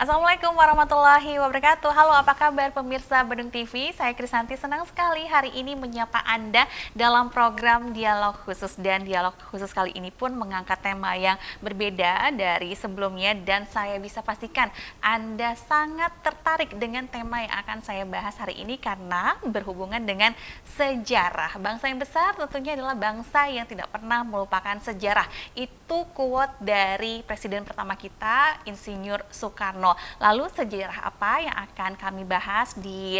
Assalamualaikum warahmatullahi wabarakatuh. Halo, apa kabar pemirsa Bandung TV? Saya Krisanti, senang sekali hari ini menyapa Anda dalam program Dialog Khusus. Dan Dialog Khusus kali ini pun mengangkat tema yang berbeda dari sebelumnya. Dan saya bisa pastikan Anda sangat tertarik dengan tema yang akan saya bahas hari ini karena berhubungan dengan sejarah. Bangsa yang besar tentunya adalah bangsa yang tidak pernah melupakan sejarah. Itu quote dari Presiden pertama kita, Insinyur Soekarno. Lalu sejarah apa yang akan kami bahas di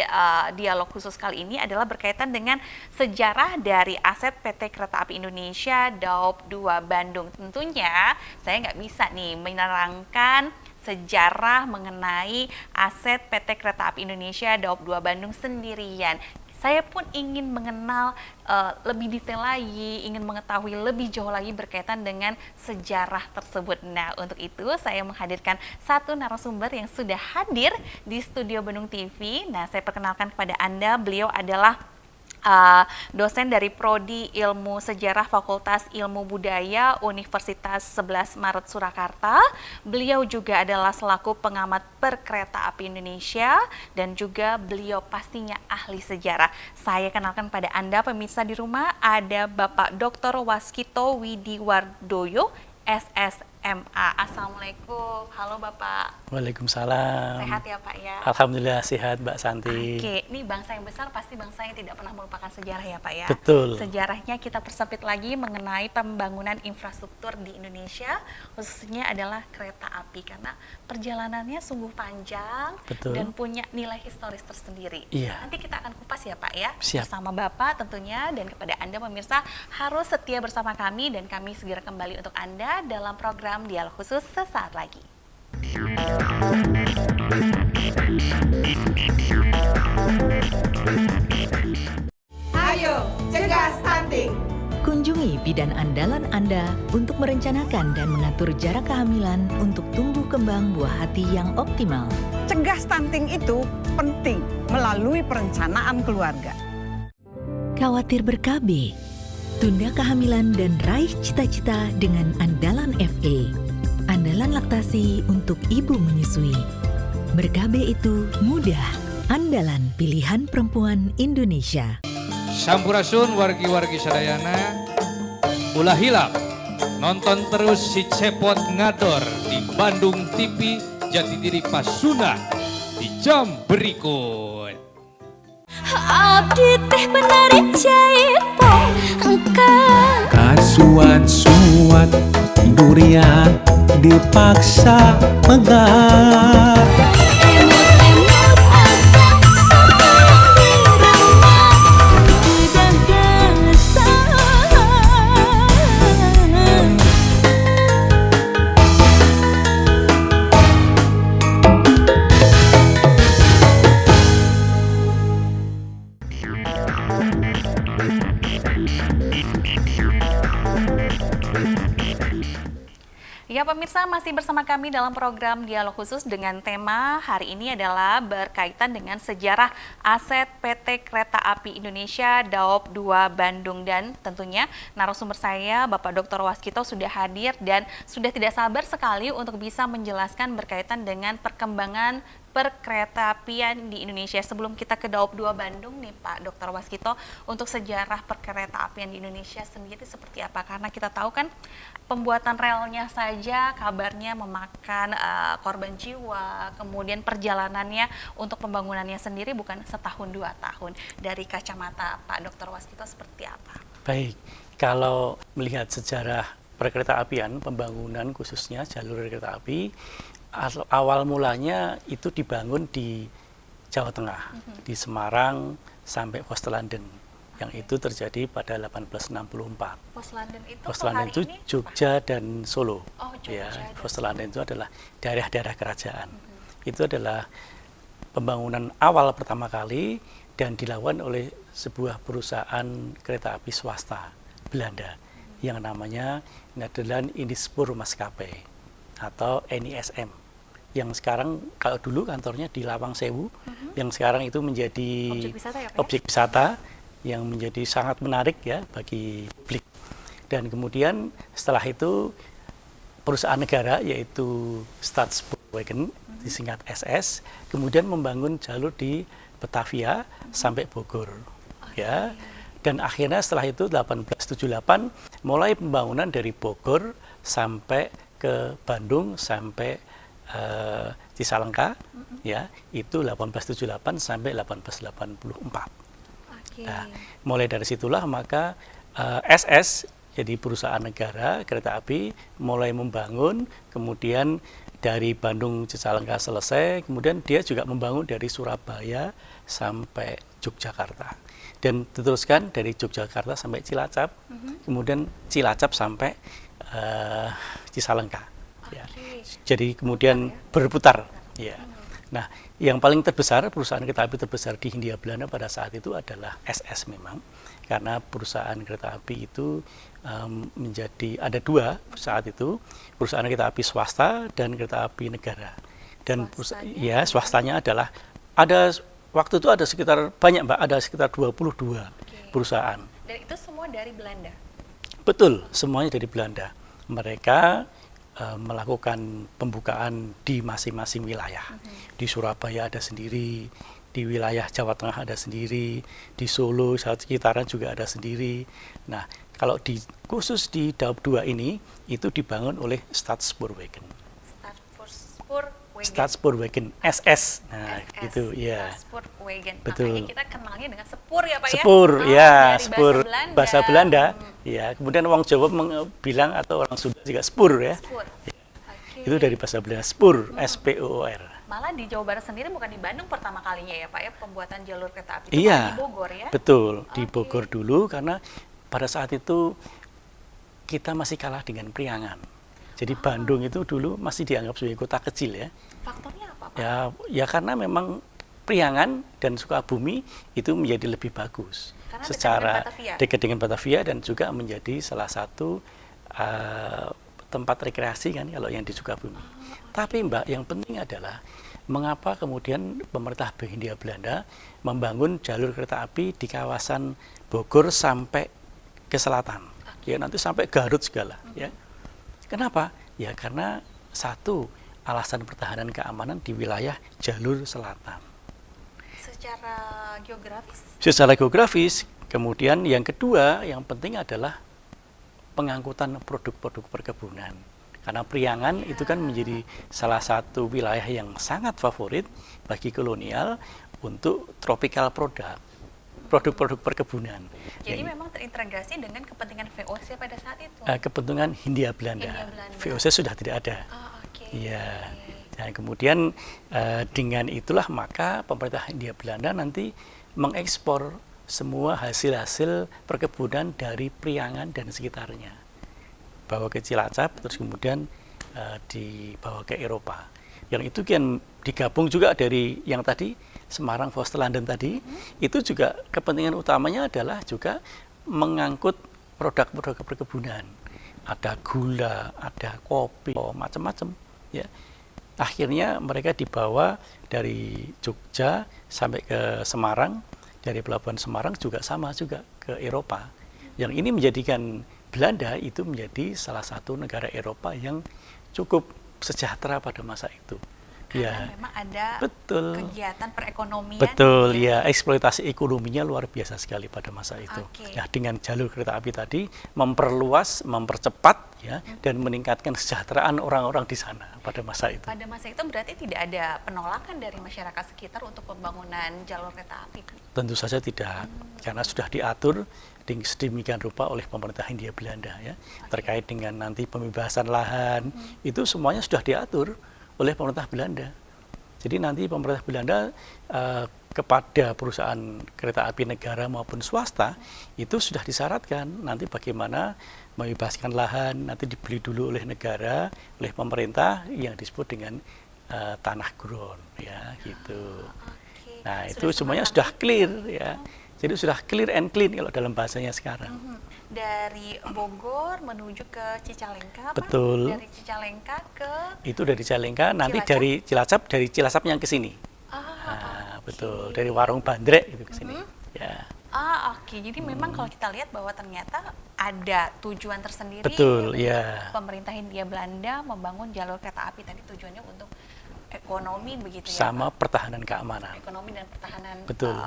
dialog khusus kali ini adalah berkaitan dengan sejarah dari aset PT Kereta Api Indonesia Daop 2 Bandung. Tentunya saya nggak bisa nih menerangkan sejarah mengenai aset PT Kereta Api Indonesia Daop 2 Bandung sendirian. Saya pun ingin mengenal lebih detail lagi, ingin mengetahui lebih jauh lagi berkaitan dengan sejarah tersebut. Nah, untuk itu saya menghadirkan satu narasumber yang sudah hadir di studio Bandung TV. Nah, saya perkenalkan kepada Anda, beliau adalah dosen dari Prodi Ilmu Sejarah Fakultas Ilmu Budaya Universitas 11 Maret Surakarta. Beliau juga adalah selaku pengamat perkereta api Indonesia dan juga beliau pastinya ahli sejarah. Saya kenalkan pada Anda pemirsa di rumah, ada Bapak Dr. Waskito Widiwardoyo, SSMA. Assalamualaikum. Halo Bapak. Waalaikumsalam. Sehat ya Pak ya? Alhamdulillah sehat Mbak Santi. Oke, ini bangsa yang besar pasti bangsa yang tidak pernah melupakan sejarah ya Pak ya? Betul. Sejarahnya kita persempit lagi mengenai pembangunan infrastruktur di Indonesia, khususnya adalah kereta api karena perjalanannya sungguh panjang. Betul. Dan punya nilai historis tersendiri. Iya. Nanti kita akan kupas ya Pak ya? Siap. Bersama Bapak tentunya, dan kepada Anda pemirsa harus setia bersama kami dan kami segera kembali untuk Anda dalam program Dialog Khusus sesaat lagi. Ayo, cegah stunting. Kunjungi bidan andalan Anda untuk merencanakan dan mengatur jarak kehamilan untuk tumbuh kembang buah hati yang optimal. Cegah stunting itu penting melalui perencanaan keluarga. Khawatir ber-KB? Tunda kehamilan dan raih cita-cita dengan Andalan FA. Andalan laktasi untuk ibu menyusui. Ber-KB itu mudah. Andalan pilihan perempuan Indonesia. Sampurasun wargi-wargi sadayana, ulah hilap nonton terus si Cepot Ngador di Bandung TV Jatidiri Pasundan di jam berikut. Abdi teh bener jaipong engkau Kasuan-suan durian dipaksa megar. Emut-emut akang sedang diremah gagasan. Ya pemirsa, masih bersama kami dalam program Dialog Khusus dengan tema hari ini adalah berkaitan dengan sejarah aset PT Kereta Api Indonesia Daop 2 Bandung. Dan tentunya narasumber saya Bapak Dr. Waskito sudah hadir dan sudah tidak sabar sekali untuk bisa menjelaskan berkaitan dengan perkembangan perkeretaapian di Indonesia. Sebelum kita ke Daop 2 Bandung nih Pak Dr. Waskito, untuk sejarah perkeretaapian di Indonesia sendiri seperti apa? Karena kita tahu kan pembuatan relnya saja kabarnya memakan korban jiwa, kemudian perjalanannya untuk pembangunannya sendiri bukan setahun 2 tahun. Dari kacamata Pak Dr. Waskito seperti apa? Baik, kalau melihat sejarah perkeretaapian, pembangunan khususnya jalur kereta api, awal mulanya itu dibangun di Jawa Tengah, di Semarang sampai Pos London, yang itu terjadi pada 1864. Pos London itu, Pos London itu ini Jogja dan Solo. Oh, Jogja Ya, dan Pos London itu adalah daerah-daerah kerajaan. Itu adalah pembangunan awal pertama kali dan dilakukan oleh sebuah perusahaan kereta api swasta Belanda yang namanya Nederland Indispoor Maskapai atau NISM, yang sekarang kalau dulu kantornya di Lawang Sewu, yang sekarang itu menjadi objek wisata ya Pak? objek wisata yang menjadi sangat menarik ya bagi publik. Dan kemudian setelah itu perusahaan negara yaitu Staatssporwegen disingkat SS, kemudian membangun jalur di Batavia sampai Bogor, ya. Dan akhirnya setelah itu 1878 mulai pembangunan dari Bogor sampai ke Bandung sampai Cisalengka, ya, itu 1878 sampai 1884. Nah, mulai dari situlah maka SS jadi perusahaan negara kereta api mulai membangun, kemudian dari Bandung Cicalengka selesai, kemudian dia juga membangun dari Surabaya sampai Yogyakarta. Dan diteruskan dari Yogyakarta sampai Cilacap, kemudian Cilacap sampai Cisalengka. Ya. Jadi kemudian berputar. Ya. Nah, yang paling terbesar, perusahaan kereta api terbesar di Hindia Belanda pada saat itu adalah SS memang. Karena perusahaan kereta api itu menjadi, ada dua saat itu, perusahaan kereta api swasta dan kereta api negara. Dan ya, swastanya adalah, ada waktu itu ada sekitar, banyak Mbak, ada sekitar 22 perusahaan. Dan itu semua dari Belanda? Betul, semuanya dari Belanda. Mereka melakukan pembukaan di masing-masing wilayah. Di Surabaya ada sendiri, di wilayah Jawa Tengah ada sendiri, di Solo, sekitaran juga ada sendiri. Nah, kalau khusus di Daup 2 ini, itu dibangun oleh Staatssporwegen. Staatssporwegen, SS. Nah, SS, gitu, ya. Staatssporwegen. Betul. Makanya kita kenalnya dengan sepur ya Pak ya? Sepur, ya, dari sepur bahasa Belanda. Ya, kemudian orang Jawa bilang atau orang Sunda juga spur ya. Spur. Itu dari bahasa Belanda, spur, S-P-O-O-R. Malah di Jawa Barat sendiri bukan di Bandung pertama kalinya ya Pak ya, pembuatan jalur kereta api itu Iya, di Bogor ya? betul, di Bogor dulu karena pada saat itu kita masih kalah dengan Priangan. Jadi Bandung itu dulu masih dianggap sebagai kota kecil ya. Faktornya apa Pak? Ya karena memang Priangan dan Sukabumi itu menjadi lebih bagus. Karena Secara dekat dengan Batavia dan juga menjadi salah satu tempat rekreasi kan kalau yang di Sukabumi. Tapi Mbak, yang penting adalah mengapa kemudian pemerintah Hindia Belanda membangun jalur kereta api di kawasan Bogor sampai ke selatan. Ya, nanti sampai Garut segala, ya. Kenapa? Ya karena satu, alasan pertahanan keamanan di wilayah jalur selatan. Secara geografis? Secara geografis, kemudian yang kedua yang penting adalah pengangkutan produk-produk perkebunan. Karena Priangan itu kan menjadi salah satu wilayah yang sangat favorit bagi kolonial untuk tropical produk-produk perkebunan. Jadi memang terintegrasi dengan kepentingan VOC pada saat itu? Kepentingan Hindia Belanda. VOC sudah tidak ada. Iya. Dan kemudian dengan itulah maka pemerintah Hindia Belanda nanti mengekspor semua hasil-hasil perkebunan dari Priangan dan sekitarnya. Bawa ke Cilacap, terus kemudian dibawa ke Eropa. Yang itu kan digabung juga dari yang tadi, Semarang, Vorsterlanden tadi, itu juga kepentingan utamanya adalah juga mengangkut produk-produk perkebunan. Ada gula, ada kopi, macam-macam. Ya. Akhirnya mereka dibawa dari Jogja sampai ke Semarang, dari pelabuhan Semarang juga sama juga ke Eropa. Yang ini menjadikan Belanda itu menjadi salah satu negara Eropa yang cukup sejahtera pada masa itu. Karena memang ada kegiatan perekonomian. Betul, ya, eksploitasi ekonominya luar biasa sekali pada masa itu. Ya, dengan jalur kereta api tadi memperluas, mempercepat ya, dan meningkatkan kesejahteraan orang-orang di sana pada masa itu. Pada masa itu berarti tidak ada penolakan dari masyarakat sekitar untuk pembangunan jalur kereta api? Tentu saja tidak, karena sudah diatur sedemikian rupa oleh pemerintah Hindia Belanda ya. Terkait dengan nanti pembebasan lahan, itu semuanya sudah diatur oleh pemerintah Belanda. Jadi nanti pemerintah Belanda kepada perusahaan kereta api negara maupun swasta itu sudah disyaratkan nanti bagaimana membebaskan lahan, nanti dibeli dulu oleh negara, oleh pemerintah yang disebut dengan tanah ground ya gitu. Nah, itu semuanya sudah clear ya. Jadi sudah clear and clean kalau dalam bahasanya sekarang. Dari Bogor menuju ke Cicalengka, betul. Pak? Dari Cicalengka ke... Itu dari Cicalengka, nanti Cilacap? dari Cilacap yang ke sini. Betul, dari Warung Bandrek itu ke sini. Ya. Oke. Jadi memang kalau kita lihat bahwa ternyata ada tujuan tersendiri. Betul, untuk ya. Pemerintah Hindia Belanda membangun jalur kereta api tadi tujuannya untuk ekonomi begitu ya. Sama Pak? pertahanan keamanan. Ekonomi dan pertahanan. Betul.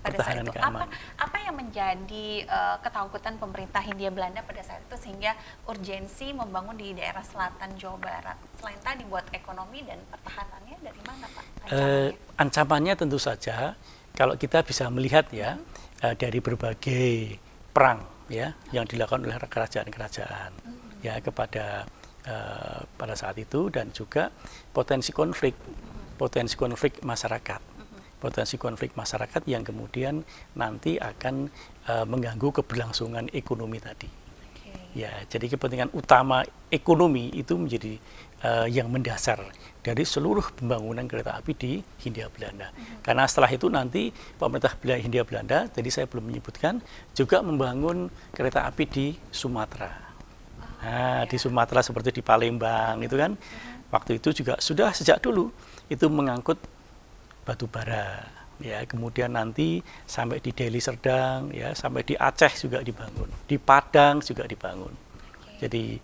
Pada Pertahanan saat itu keamanan. apa yang menjadi ketakutan pemerintah Hindia Belanda pada saat itu sehingga urgensi membangun di daerah selatan Jawa Barat selain tadi buat ekonomi dan pertahanannya dari mana Pak? Ancamannya tentu saja kalau kita bisa melihat ya dari berbagai perang ya yang dilakukan oleh kerajaan-kerajaan ya kepada pada saat itu, dan juga potensi konflik masyarakat yang kemudian nanti akan mengganggu keberlangsungan ekonomi tadi. Ya, jadi kepentingan utama ekonomi itu menjadi yang mendasar dari seluruh pembangunan kereta api di Hindia Belanda. Karena setelah itu nanti pemerintah Hindia Belanda, tadi saya belum menyebutkan, juga membangun kereta api di Sumatera. Nah, di Sumatera seperti di Palembang itu kan, waktu itu juga sudah sejak dulu itu mengangkut batu bara. Ya, kemudian nanti sampai di Deli Serdang, ya, sampai di Aceh juga dibangun, di Padang juga dibangun. Jadi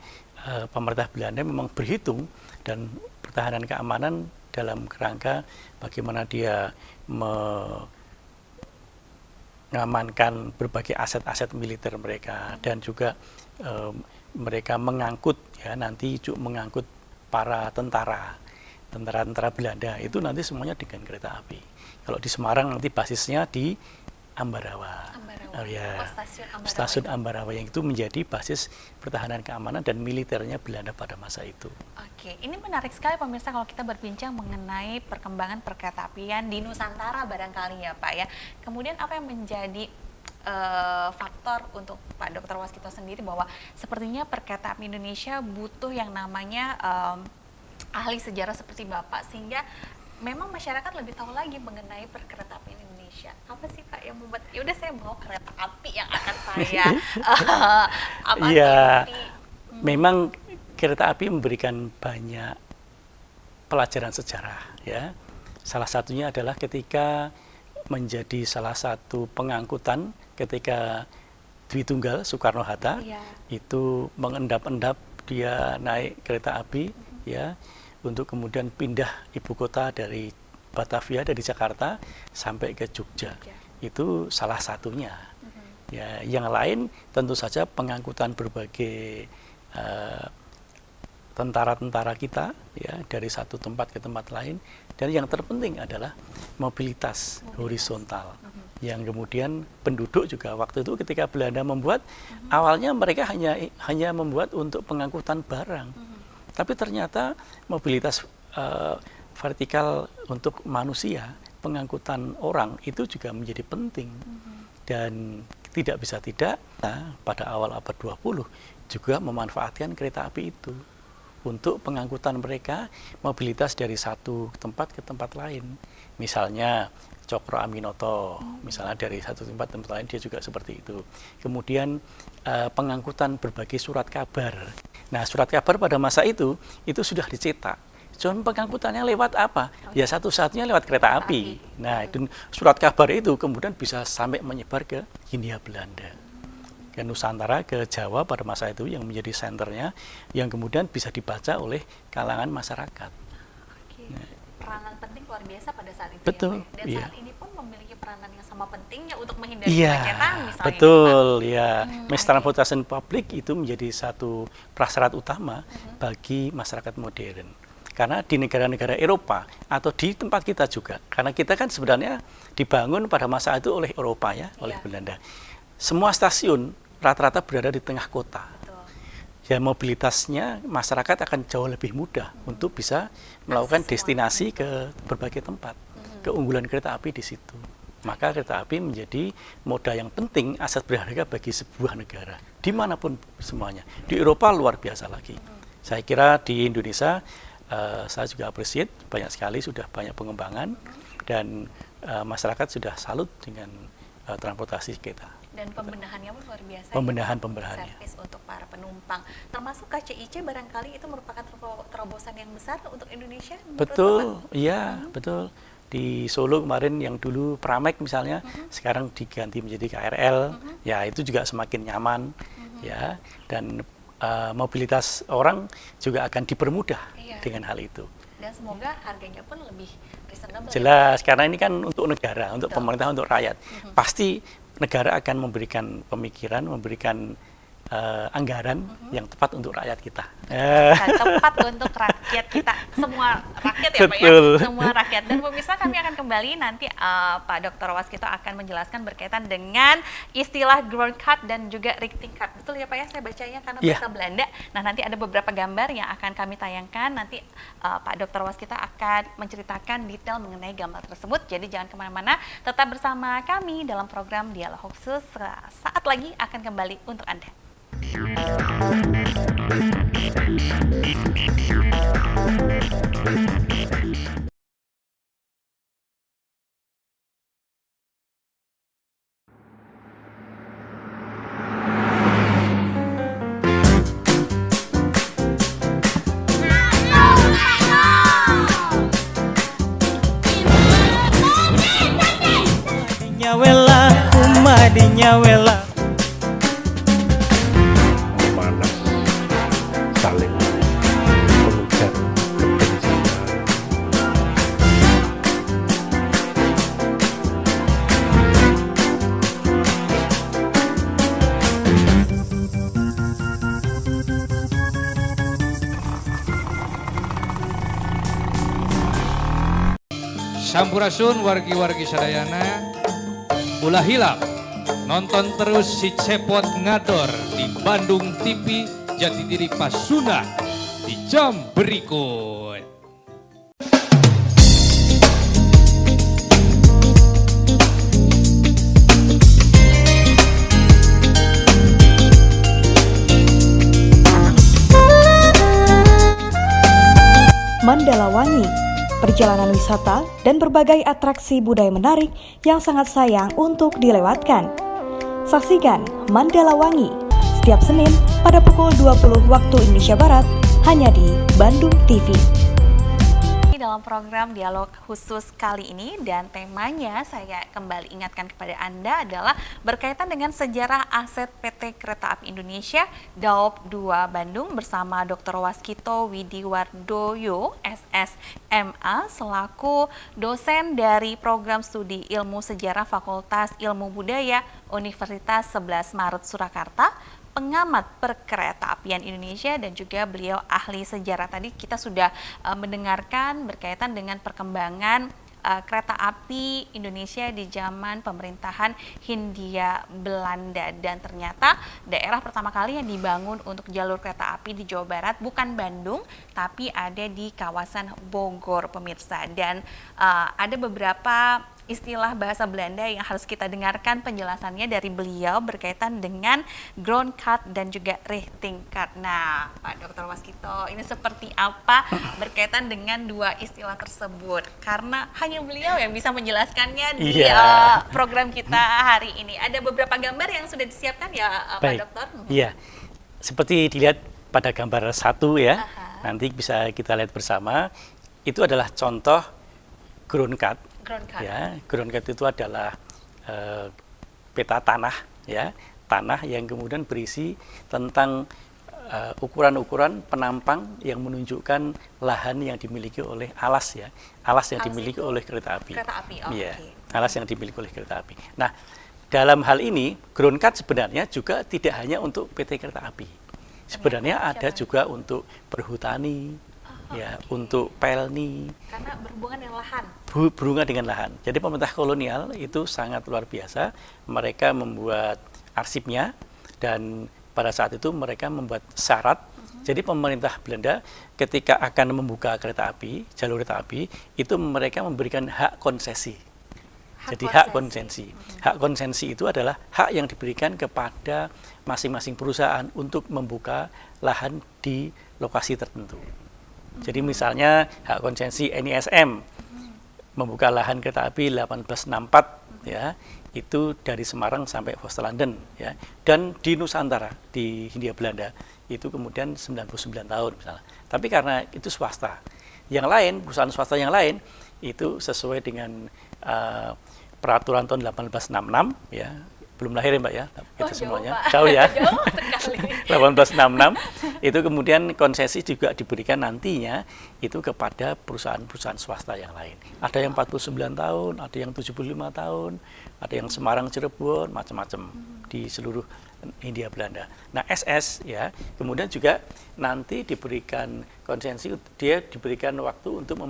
pemerintah Belanda memang berhitung dan pertahanan keamanan dalam kerangka bagaimana dia mengamankan berbagai aset-aset militer mereka, dan juga mereka mengangkut ya nanti juga mengangkut para tentara Belanda itu nanti semuanya dengan kereta api. Kalau di Semarang nanti basisnya di Ambarawa. Ya, stasiun Ambarawa yang itu menjadi basis pertahanan keamanan dan militernya Belanda pada masa itu. Oke, ini menarik sekali pemirsa kalau kita berbincang mengenai perkembangan perkeretaapian di Nusantara barangkali ya Pak ya. Kemudian apa yang menjadi faktor untuk Pak Dr. Waskito sendiri bahwa sepertinya perkeretaapian Indonesia butuh yang namanya ahli sejarah seperti Bapak, sehingga memang masyarakat lebih tahu lagi mengenai perkeretaapian Indonesia. Apa sih Pak yang membuat ya udah saya mau kereta api yang akan saya Iya, memang kereta api memberikan banyak pelajaran sejarah ya. Salah satunya adalah ketika menjadi salah satu pengangkutan ketika Dwi Tunggal Soekarno-Hatta itu mengendap-endap dia naik kereta api ya untuk kemudian pindah ibu kota dari Batavia, dari Jakarta sampai ke Jogja. Itu salah satunya. Ya, yang lain tentu saja pengangkutan berbagai tentara-tentara kita ya dari satu tempat ke tempat lain, dan yang terpenting adalah mobilitas horizontal. Yang kemudian penduduk juga waktu itu ketika Belanda membuat awalnya mereka hanya membuat untuk pengangkutan barang. Tapi ternyata mobilitas vertikal untuk manusia, pengangkutan orang itu juga menjadi penting. Dan tidak bisa tidak, pada awal abad 20 juga memanfaatkan kereta api itu untuk pengangkutan mereka, mobilitas dari satu tempat ke tempat lain. Misalnya Cokro Aminoto, misalnya dari satu tempat ke tempat lain dia juga seperti itu. Kemudian pengangkutan berbagai surat kabar. Nah, surat kabar pada masa itu sudah dicetak. Cuma pengangkutannya lewat apa? Ya satu-satunya lewat kereta api. Nah, dan surat kabar itu kemudian bisa sampai menyebar ke Hindia Belanda, ke Nusantara, ke Jawa pada masa itu yang menjadi senternya, yang kemudian bisa dibaca oleh kalangan masyarakat. Peranan penting luar biasa pada saat itu. Betul. Ya, dan saat ini pun memiliki peranan yang sama pentingnya untuk menghindari Iya, kemacetan misalnya. betul ya. Mass transportation public itu menjadi satu prasyarat utama bagi masyarakat modern. Karena di negara-negara Eropa atau di tempat kita juga, karena kita kan sebenarnya dibangun pada masa itu oleh Eropa ya, oleh Belanda. Semua stasiun rata-rata berada di tengah kota. Ya, mobilitasnya masyarakat akan jauh lebih mudah untuk bisa melakukan destinasi ke berbagai tempat. Keunggulan kereta api di situ. Maka kereta api menjadi moda yang penting, aset berharga bagi sebuah negara, dimanapun semuanya. Di Eropa luar biasa lagi. Saya kira di Indonesia saya juga appreciate banyak sekali sudah banyak pengembangan, dan masyarakat sudah salut dengan transportasi kita. Dan pembenahannya pun luar biasa. Pembenahannya. Servis untuk para penumpang, termasuk KCIC barangkali itu merupakan terobosan yang besar untuk Indonesia. Betul, iya betul. Di Solo kemarin yang dulu Pramek misalnya, sekarang diganti menjadi KRL, ya itu juga semakin nyaman. ya, dan mobilitas orang juga akan dipermudah Iya. dengan hal itu. Dan semoga harganya pun lebih reasonable. Jelas, karena ini kan untuk negara, untuk Betul. pemerintah, untuk rakyat. Pasti negara akan memberikan pemikiran, memberikan anggaran yang tepat untuk rakyat kita. Tepat untuk rakyat kita, semua rakyat ya Pak ya, Betul. semua rakyat. Dan pemirsa, kami akan kembali nanti Pak Dr. Waskito akan menjelaskan berkaitan dengan istilah ground cut dan juga righting cut. Betul ya Pak ya, saya bacanya karena Iya. bahasa Belanda. Nah nanti ada beberapa gambar yang akan kami tayangkan, nanti Pak Dr. Waskito akan menceritakan detail mengenai gambar tersebut. Jadi jangan kemana-mana, tetap bersama kami dalam program Dialog Khusus. Saat lagi akan kembali untuk Anda. Nyawela, umadi nyawela. Panas, saling mengejar kebencian. Sampurasun wargi-wargi sadayana, ulah hilap nonton terus si Cepot Ngador di Bandung TV Jatidiri Pasundan di jam berikut. Mandala Wangi, perjalanan wisata dan berbagai atraksi budaya menarik yang sangat sayang untuk dilewatkan. Saksikan Mandala Wangi setiap Senin pada pukul 20 waktu Indonesia Barat hanya di Bandung TV. Dalam program Dialog Khusus kali ini, dan temanya saya kembali ingatkan kepada Anda adalah berkaitan dengan sejarah aset PT Kereta Api Indonesia Daop 2 Bandung bersama Dr. Waskito Widiwardoyo SSMA selaku dosen dari program studi Ilmu Sejarah Fakultas Ilmu Budaya Universitas 11 Maret Surakarta, pengamat perkereta-apian Indonesia, dan juga beliau ahli sejarah. Tadi kita sudah mendengarkan berkaitan dengan perkembangan kereta api Indonesia di zaman pemerintahan Hindia Belanda, dan ternyata daerah pertama kali yang dibangun untuk jalur kereta api di Jawa Barat bukan Bandung tapi ada di kawasan Bogor, pemirsa. Dan ada beberapa istilah bahasa Belanda yang harus kita dengarkan penjelasannya dari beliau berkaitan dengan ground cut dan juga righting cut. Nah, Pak Dr. Waskito, ini seperti apa berkaitan dengan dua istilah tersebut? Karena hanya beliau yang bisa menjelaskannya di program kita hari ini. Ada beberapa gambar yang sudah disiapkan ya, Pak Dokter? Iya, seperti dilihat pada gambar 1 ya, nanti bisa kita lihat bersama. Itu adalah contoh ground cut. Ya, ground cut itu adalah peta tanah, ya, tanah yang kemudian berisi tentang ukuran-ukuran penampang yang menunjukkan lahan yang dimiliki oleh alas, ya, alas yang dimiliki oleh kereta api. Iya, alas yang dimiliki oleh kereta api. Nah, dalam hal ini ground cut sebenarnya juga tidak hanya untuk PT Kereta Api. Sebenarnya ada juga untuk perhutani, ya, untuk pelni. Karena berhubungan dengan lahan. Berhubungan dengan lahan. Jadi pemerintah kolonial itu sangat luar biasa. Mereka membuat arsipnya, dan pada saat itu mereka membuat syarat. Jadi pemerintah Belanda ketika akan membuka kereta api, jalur kereta api, itu mereka memberikan hak konsesi. Hak konsensi. Hak konsensi itu adalah hak yang diberikan kepada masing-masing perusahaan untuk membuka lahan di lokasi tertentu. Jadi misalnya hak konsensi NISM membuka lahan kereta api 1864, ya, itu dari Semarang sampai Foster London, ya. Dan di Nusantara, di Hindia Belanda itu kemudian 99 tahun misalnya. Tapi karena itu swasta. Yang lain, perusahaan swasta yang lain itu sesuai dengan peraturan tahun 1866, ya, belum lahir ya Mbak ya, kita jauh, semuanya Pak. jauh ya. Jauh sekali. 1866 itu kemudian konsesi juga diberikan nantinya itu kepada perusahaan-perusahaan swasta yang lain. Ada yang 49 tahun, ada yang 75 tahun, ada yang Semarang, Cirebon, macam-macam di seluruh Hindia Belanda. Nah, SS ya, kemudian juga nanti diberikan konsesi, dia diberikan waktu untuk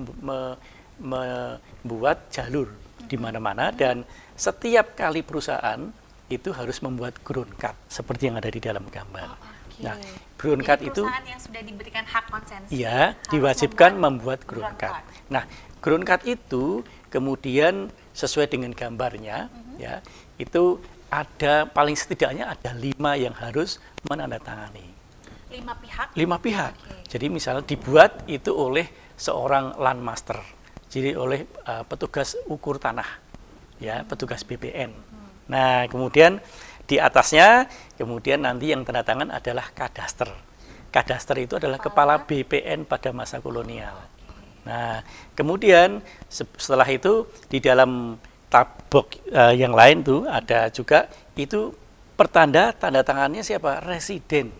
membuat jalur di mana-mana, dan setiap kali perusahaan itu harus membuat ground cut seperti yang ada di dalam gambar. Nah, ground cut itu perusahaan yang sudah diberikan hak konsensi ya diwajibkan membuat ground cut. Nah, ground cut itu kemudian sesuai dengan gambarnya ya, itu ada paling setidaknya ada 5 yang harus menandatangani. 5 pihak. 5 pihak. Jadi misalnya dibuat itu oleh seorang landmaster, jadi oleh petugas ukur tanah, ya, petugas BPN. Nah, kemudian di atasnya, kemudian nanti yang tanda tangan adalah kadaster. Kadaster itu adalah kepala BPN pada masa kolonial. Nah, kemudian setelah itu di dalam tabok yang lain tuh ada juga itu pertanda tanda tangannya siapa? Residen.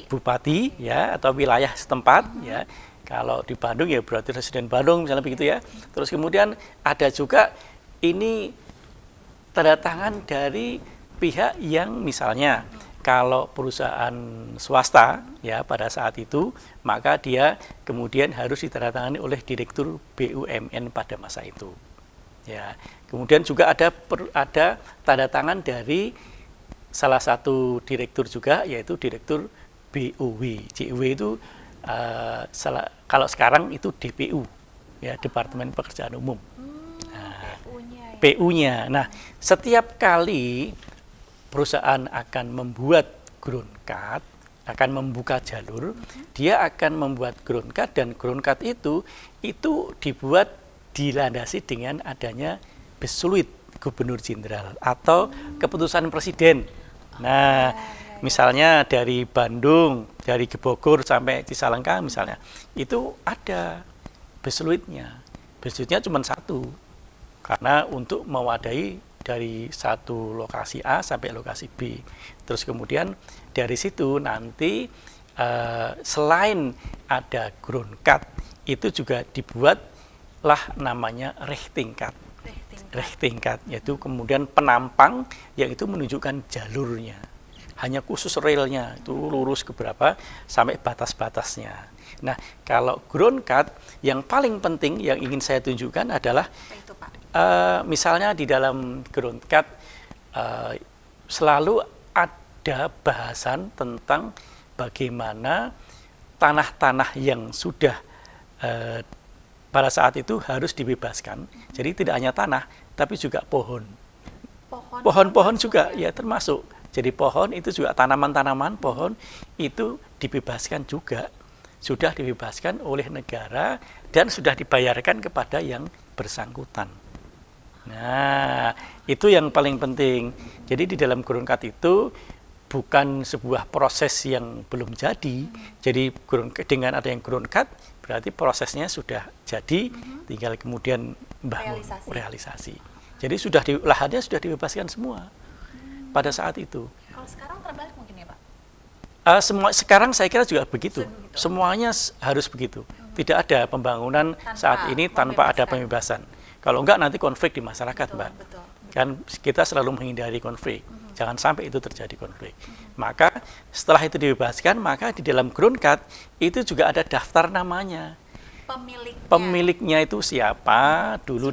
Bupati ya, atau wilayah setempat ya. Kalau di Bandung ya berarti residen Bandung misalnya begitu ya. Terus kemudian ada juga ini tanda tangan dari pihak yang misalnya kalau perusahaan swasta ya pada saat itu, maka dia kemudian harus ditandatangani oleh Direktur BUMN pada masa itu. Ya, kemudian juga ada tanda tangan dari salah satu direktur juga, yaitu Direktur BOW. JOW itu kalau sekarang itu DPU, ya, Departemen Pekerjaan Umum. PU-nya. Nah, setiap kali perusahaan akan membuat ground cut, akan membuka jalur, dia akan membuat ground cut, dan ground cut itu dibuat dilandasi dengan adanya besulit Gubernur Jenderal atau keputusan Presiden. Nah, misalnya dari Bandung, dari Bogor sampai Cisalengka misalnya, itu ada besulitnya. Besulitnya cuma satu. Karena untuk mewadahi dari satu lokasi A sampai lokasi B. Terus kemudian dari situ nanti selain ada ground cut, itu juga dibuatlah namanya rechting cut. Rechting cut, yaitu kemudian penampang yang itu menunjukkan jalurnya. Hanya khusus relnya, itu lurus ke berapa sampai batas-batasnya. Nah, kalau ground cut yang paling penting yang ingin saya tunjukkan adalah misalnya di dalam ground cut selalu ada bahasan tentang bagaimana tanah-tanah yang sudah pada saat itu harus dibebaskan. Jadi tidak hanya tanah, tapi juga pohon. Pohon-pohon juga ya termasuk. Jadi pohon itu juga tanaman-tanaman pohon itu dibebaskan juga. Sudah dibebaskan oleh negara dan sudah dibayarkan kepada yang bersangkutan. Nah, itu yang paling penting. Jadi di dalam ground cut itu bukan sebuah proses yang belum jadi. Jadi dengan ada yang ground cut berarti prosesnya sudah jadi, tinggal kemudian bangun realisasi. Jadi lahannya sudah dibebaskan semua pada saat itu. Kalau sekarang terbalik mungkin ya Pak? Sekarang saya kira juga begitu. Semuanya harus begitu. Tidak ada pembangunan saat ini tanpa ada pembebasan. Kalau enggak nanti konflik di masyarakat, Mbak. Kan kita selalu menghindari konflik. Jangan sampai itu terjadi konflik. Maka setelah itu dibebaskan, maka di dalam ground cut itu juga ada daftar namanya. Pemiliknya itu siapa, dulu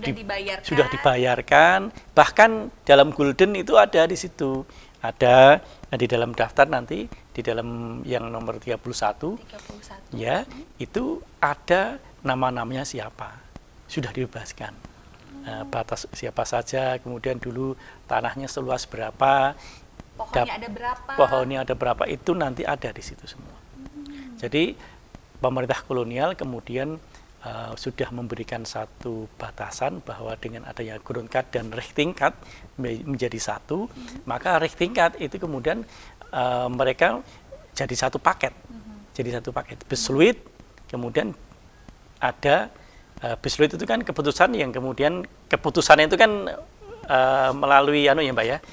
sudah dibayarkan. Bahkan dalam Gulden itu ada di situ. Ada di dalam daftar nanti, di dalam yang nomor 31. Ya, itu ada nama-namanya siapa. Sudah dibebaskan. Batas siapa saja, kemudian dulu tanahnya seluas berapa, pohonnya ada berapa, itu nanti ada di situ semua. Jadi pemerintah kolonial kemudian sudah memberikan satu batasan bahwa dengan adanya ground cut dan rechting cut menjadi satu, maka rechting cut itu kemudian mereka jadi satu paket, besulit, kemudian ada besulit itu kan keputusan yang kemudian keputusannya itu kan melalui ya Mbak ya,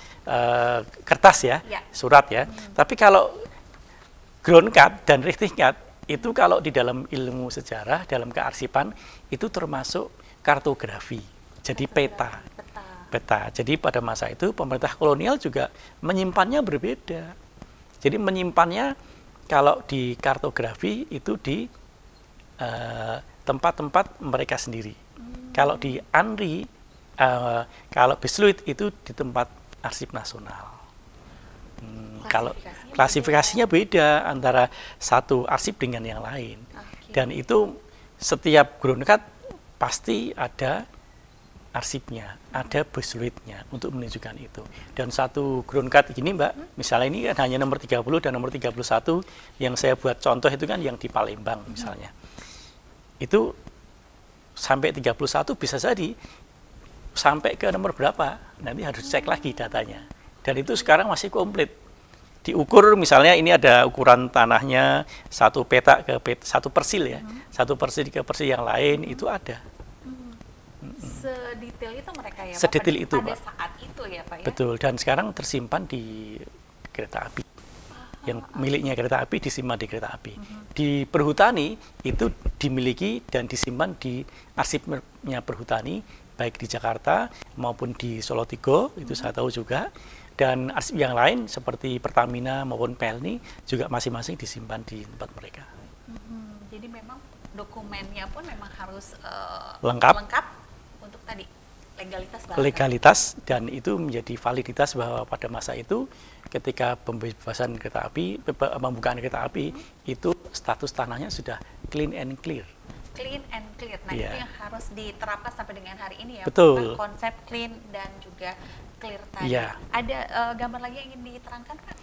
kertas ya, surat ya. Tapi kalau ground cut dan writing cut itu kalau di dalam ilmu sejarah, dalam kearsipan itu termasuk kartografi. Jadi peta. Jadi pada masa itu pemerintah kolonial juga menyimpannya berbeda. Jadi menyimpannya kalau di kartografi itu di tempat-tempat mereka sendiri. Kalau di ANRI, kalau Besluit itu di tempat arsip nasional. Kalau klasifikasinya beda antara satu arsip dengan yang lain. Dan itu setiap ground cut pasti ada arsipnya, ada Besluitnya untuk menunjukkan itu. Dan satu ground cut ini Mbak, misalnya ini kan hanya nomor 30 dan nomor 31 yang saya buat contoh itu kan yang di Palembang misalnya. Itu sampai 31 bisa jadi sampai ke nomor berapa, nanti harus cek lagi datanya. Dan itu sekarang masih komplit. Diukur misalnya ini ada ukuran tanahnya satu petak ke satu persil ya, satu persil ke persil yang lain itu ada. Sedetail itu mereka ya, sedetail itu pada Pak. saat itu ya Pak ya. Betul, dan sekarang tersimpan di kereta api. Yang miliknya kereta api disimpan di kereta api. Di perhutani itu dimiliki dan disimpan di arsipnya perhutani baik di Jakarta maupun di Solo Tigo, itu saya tahu juga. Dan arsip yang lain seperti Pertamina maupun Pelni juga masing-masing disimpan di tempat mereka. Jadi memang dokumennya pun memang harus lengkap untuk tadi legalitas. Legalitas dan itu menjadi validitas bahwa pada masa itu ketika pembebasan kereta api, pembukaan kereta api itu status tanahnya sudah clean and clear. Clean and clear. Nah itu yang harus diterapkan sampai dengan hari ini ya. Betul. Konsep clean dan juga clear tadi. Ya. Ada gambar lagi yang ingin diterangkan Pak?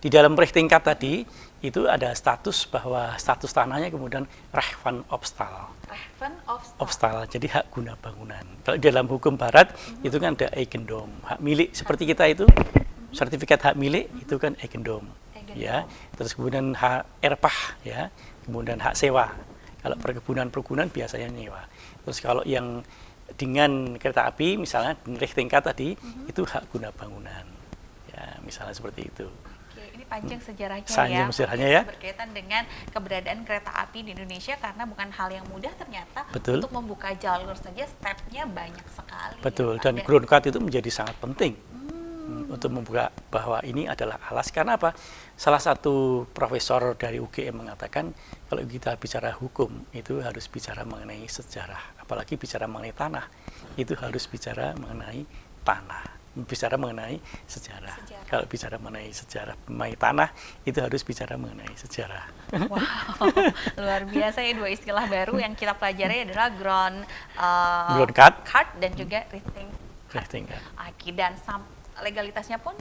Di dalam writing cut tadi itu ada status bahwa status tanahnya kemudian Recht van Opstal. Jadi hak guna bangunan. Kalau di dalam hukum barat itu kan ada eigendom, hak milik seperti kita itu sertifikat hak milik itu kan eigendom. Ya. Terus kemudian hak erpah ya, kemudian hak sewa. Kalau perkebunan biasanya nyewa. Terus kalau yang dengan kereta api misalnya writing cut tadi itu hak guna bangunan. Ya, misalnya seperti itu. Ini panjang sejarahnya sejarahnya ya. Berkaitan dengan keberadaan kereta api di Indonesia karena bukan hal yang mudah ternyata. Betul. Untuk membuka jalur saja stepnya banyak sekali. Betul. Dan ground cut itu menjadi sangat penting untuk membuka bahwa ini adalah alas. Karena apa? Salah satu profesor dari UGM mengatakan kalau kita bicara hukum itu harus bicara mengenai sejarah, apalagi bicara mengenai tanah itu harus bicara mengenai tanah. Bicara mengenai sejarah. Kalau bicara mengenai sejarah mengenai tanah itu harus bicara mengenai sejarah. Wow, luar biasa ya, dua istilah baru yang kita pelajari adalah ground cut dan juga writing cut. Dan legalitasnya pun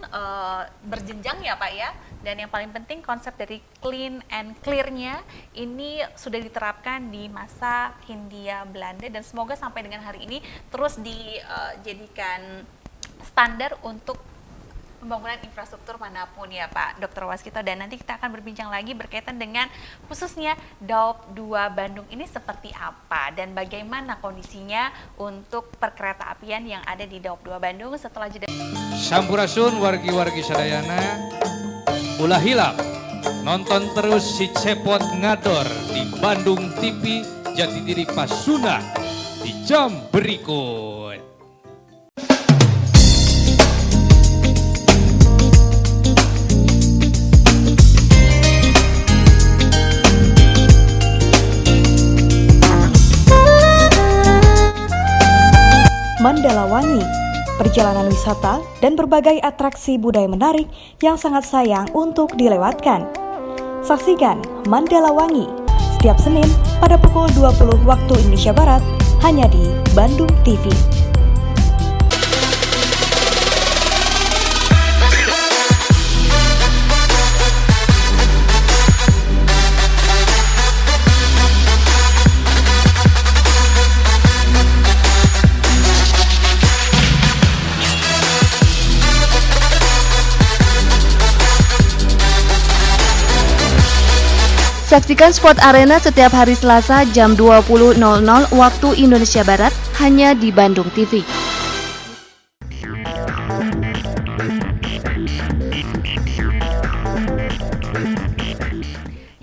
berjenjang ya Pak ya. Dan yang paling penting konsep dari clean and clear-nya ini sudah diterapkan di masa Hindia Belanda dan semoga sampai dengan hari ini terus dijadikan standar untuk pembangunan infrastruktur manapun ya Pak Dr. Waskito. Dan nanti kita akan berbincang lagi berkaitan dengan khususnya Daup 2 Bandung ini seperti apa dan bagaimana kondisinya untuk perkereta apian yang ada di Daup 2 Bandung setelah jeda. Sampurasun wargi-wargi sadayana, ulah hilap nonton terus si Cepot Ngador di Bandung TV Jatidiri Pasunah di jam berikut. Mandala Wangi, perjalanan wisata dan berbagai atraksi budaya menarik yang sangat sayang untuk dilewatkan. Saksikan Mandala Wangi setiap Senin pada pukul 20 waktu Indonesia Barat hanya di Bandung TV. Saksikan Sport Arena setiap hari Selasa jam 20.00 waktu Indonesia Barat hanya di Bandung TV.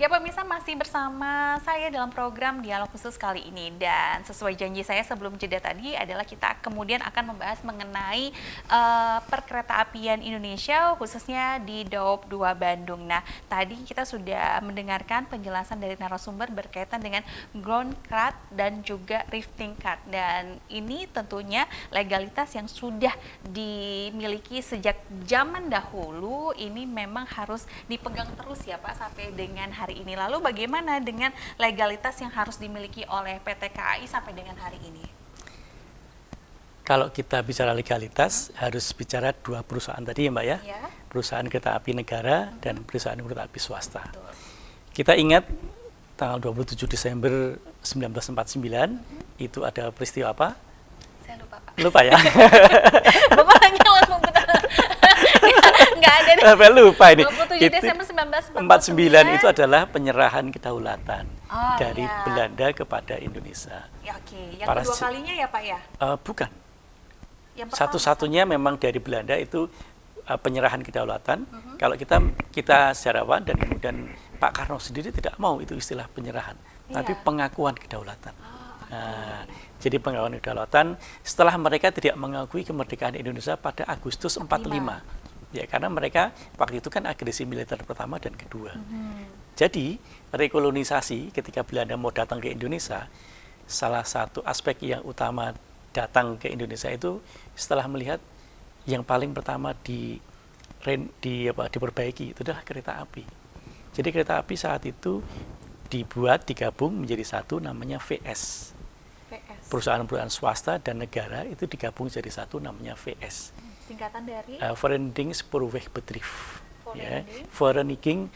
Ya pemirsa, masih bersama saya dalam program Dialog Khusus kali ini, dan sesuai janji saya sebelum jeda tadi adalah kita kemudian akan membahas mengenai perkeretaapian Indonesia khususnya di Daob 2 Bandung. Nah, tadi kita sudah mendengarkan penjelasan dari narasumber berkaitan dengan ground card dan juga lifting card, dan ini tentunya legalitas yang sudah dimiliki sejak zaman dahulu, ini memang harus dipegang terus ya Pak sampai dengan hari ini. Lalu bagaimana dengan legalitas yang harus dimiliki oleh PT KAI sampai dengan hari ini? Kalau kita bicara legalitas, harus bicara dua perusahaan tadi ya Mbak ya, perusahaan kereta api negara dan perusahaan kereta api swasta. Betul. Kita ingat tanggal 27 Desember 1949 itu ada peristiwa apa? Saya lupa Pak. Lupa ya? Bapak hanya langsung nggak ada deh. Sampai lupa ini. 27 Desember 1949 itu adalah penyerahan kedaulatan dari iya. Belanda kepada Indonesia. Ya, oke. Yang Para kedua kalinya ya Pak ya? Bukan. Yang pertama, Satu-satunya memang dari Belanda itu penyerahan kedaulatan. Kalau kita sejarawan dan kemudian Pak Karno sendiri tidak mau itu istilah penyerahan, tapi pengakuan kedaulatan. Nah, jadi pengakuan kedaulatan setelah mereka tidak mengakui kemerdekaan Indonesia pada Agustus 45. Ya, karena mereka waktu itu kan agresi militer pertama dan kedua. Jadi rekolonisasi ketika Belanda mau datang ke Indonesia, salah satu aspek yang utama datang ke Indonesia itu setelah melihat yang paling pertama diperbaiki itu adalah kereta api. Jadi kereta api saat itu digabung menjadi satu, namanya VS. Perusahaan-perusahaan swasta dan negara itu digabung jadi satu, namanya VS. Singkatan dari Vereniging Spoorwegbedrijf. Ya, Vereniging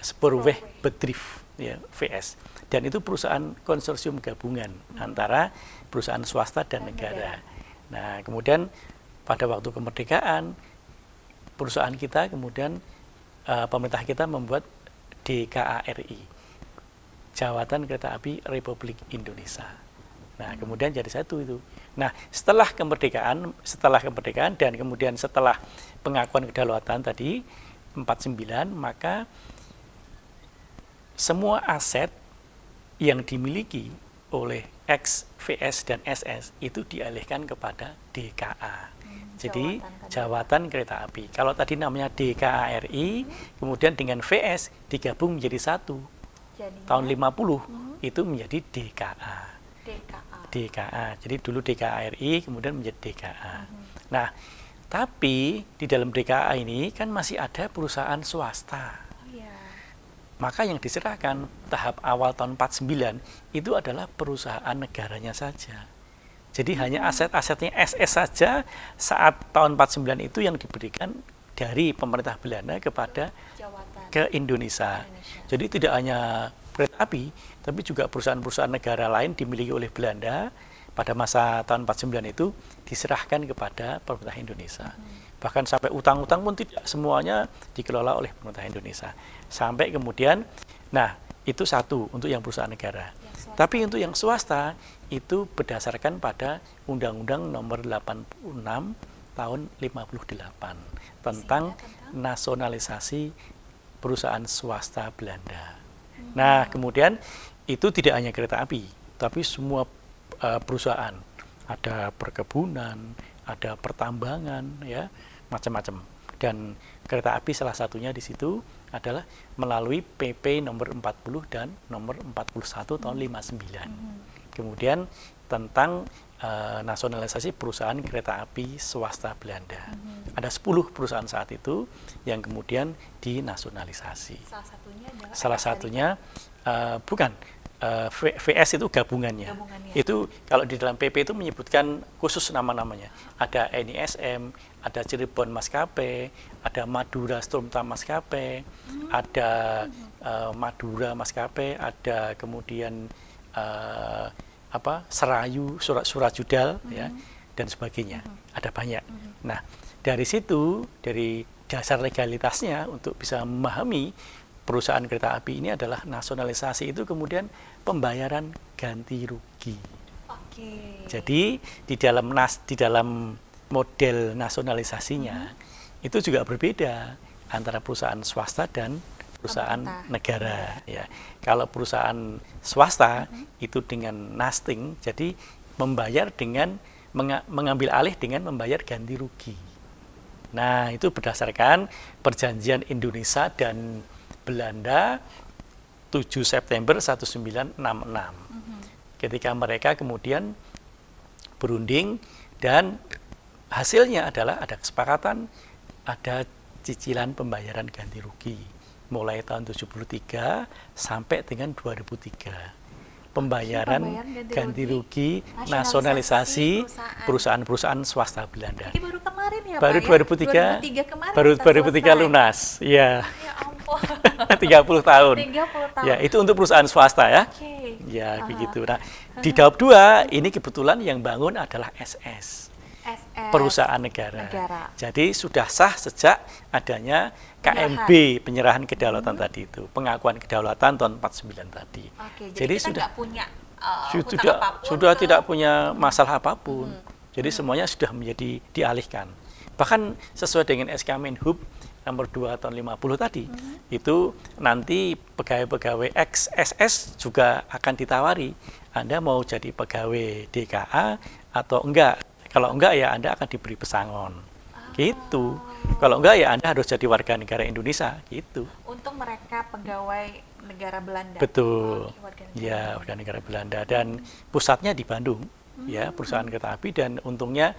Spoorwegbedrijf, ya, VS. Dan itu perusahaan konsorsium gabungan antara perusahaan swasta dan negara. Nah, kemudian pada waktu kemerdekaan, perusahaan kita kemudian pemerintah kita membuat DKARI, Jawatan Kereta Api Republik Indonesia. Nah, kemudian jadi satu itu. Nah, setelah kemerdekaan dan kemudian setelah pengakuan kedaulatan tadi 49, maka semua aset yang dimiliki oleh XVS dan SS itu dialihkan kepada DKA. Jadi Jawatan Kereta Api. Kalau tadi namanya DKARI, kemudian dengan VS digabung menjadi satu. Jadinya, tahun 50 itu menjadi DKA. DKA. Jadi dulu DKARI, kemudian menjadi DKA. Nah, tapi di dalam DKA ini kan masih ada perusahaan swasta. Maka yang diserahkan tahap awal tahun 49 itu adalah perusahaan negaranya saja. Jadi hanya aset-asetnya SS saja saat tahun 49 itu yang diberikan dari pemerintah Belanda kepada ke Indonesia. Jadi tidak hanya kereta api, tapi juga perusahaan-perusahaan negara lain dimiliki oleh Belanda pada masa tahun 49 itu diserahkan kepada pemerintah Indonesia. Bahkan sampai utang-utang pun tidak semuanya dikelola oleh pemerintah Indonesia. Sampai kemudian, nah itu satu untuk yang perusahaan negara. Tapi untuk yang swasta itu berdasarkan pada Undang-Undang Nomor 86 tahun 58 tentang nasionalisasi perusahaan swasta Belanda. Nah, kemudian itu tidak hanya kereta api, tapi semua perusahaan, ada perkebunan, ada pertambangan, ya, macam-macam. Dan kereta api salah satunya di situ adalah melalui PP nomor 40 dan nomor 41 tahun 59. Kemudian tentang nasionalisasi perusahaan kereta api swasta Belanda. Ada 10 perusahaan saat itu yang kemudian dinasionalisasi. Salah satunya bukan VS itu gabungannya. Itu kalau di dalam PP itu menyebutkan khusus nama-namanya. Ada NISM, ada Cirebon Maskapai, ada Madura Stormtam Maskapai, ada Madura Maskapai, ada kemudian Serayu, Surajudal, ya, dan sebagainya. Ada banyak. Nah, dari situ, dari dasar legalitasnya untuk bisa memahami perusahaan kereta api ini adalah nasionalisasi itu kemudian pembayaran ganti rugi. Jadi di dalam model nasionalisasinya itu juga berbeda antara perusahaan swasta dan perusahaan Pemerintah. negara ya. Kalau perusahaan swasta itu dengan nasting, jadi membayar dengan mengambil alih dengan membayar ganti rugi. Nah, itu berdasarkan perjanjian Indonesia dan Belanda 7 September 1966. Ketika mereka kemudian berunding dan hasilnya adalah ada kesepakatan, ada cicilan pembayaran ganti rugi mulai tahun 73 sampai dengan 2003. Pembayaran ganti rugi nasionalisasi perusahaan-perusahaan swasta Belanda. Jadi baru kemarin ya Baru Pak 2003, ya? 2003 kemarin baru kita 2003 selesai. lunas. Ya, Ya ampun. 30 tahun. 30 tahun. Ya, itu untuk perusahaan swasta ya. Oke. Ya, begitu. Nah, di Daop 2 ini kebetulan yang bangun adalah SS. SS. Perusahaan negara. Jadi sudah sah sejak adanya KMB, penyerahan kedaulatan tadi itu, pengakuan kedaulatan tahun 49 tadi. Oke, jadi kita sudah nggak punya sudah tidak punya masalah apapun. Jadi semuanya sudah menjadi dialihkan. Bahkan sesuai dengan SK Menhub nomor 2 tahun 50 tadi, itu nanti pegawai-pegawai XSS juga akan ditawari, Anda mau jadi pegawai DKA atau enggak. Kalau enggak ya Anda akan diberi pesangon. Gitu. Kalau enggak ya Anda harus jadi warga negara Indonesia, gitu. Untuk mereka pegawai negara Belanda. Betul. Warga negara Ya, warga negara Belanda dan pusatnya di Bandung. Ya, perusahaan kereta api dan untungnya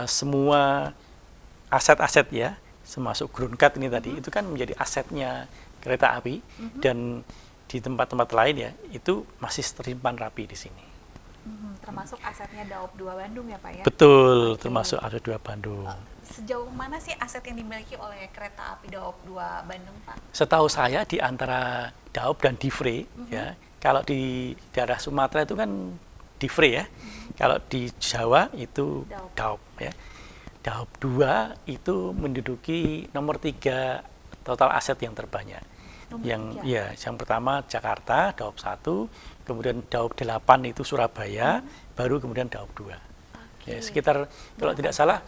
semua aset-aset ya, termasuk ground cut ini tadi itu kan menjadi asetnya kereta api dan di tempat-tempat lain ya itu masih tersimpan rapi di sini. Termasuk asetnya Daop 2 Bandung ya Pak ya? Betul, termasuk aset 2 Bandung. Sejauh mana sih aset yang dimiliki oleh kereta api Daop 2 Bandung Pak? Setahu saya di antara Daop dan Divre ya, kalau di daerah Sumatera itu kan Divre ya, kalau di Jawa itu Daop ya. Daop 2 itu menduduki nomor 3 total aset yang terbanyak. Yang pertama Jakarta, Daop 1, kemudian Daop 8 itu Surabaya, baru kemudian Daop 2. Ya, sekitar kalau tidak salah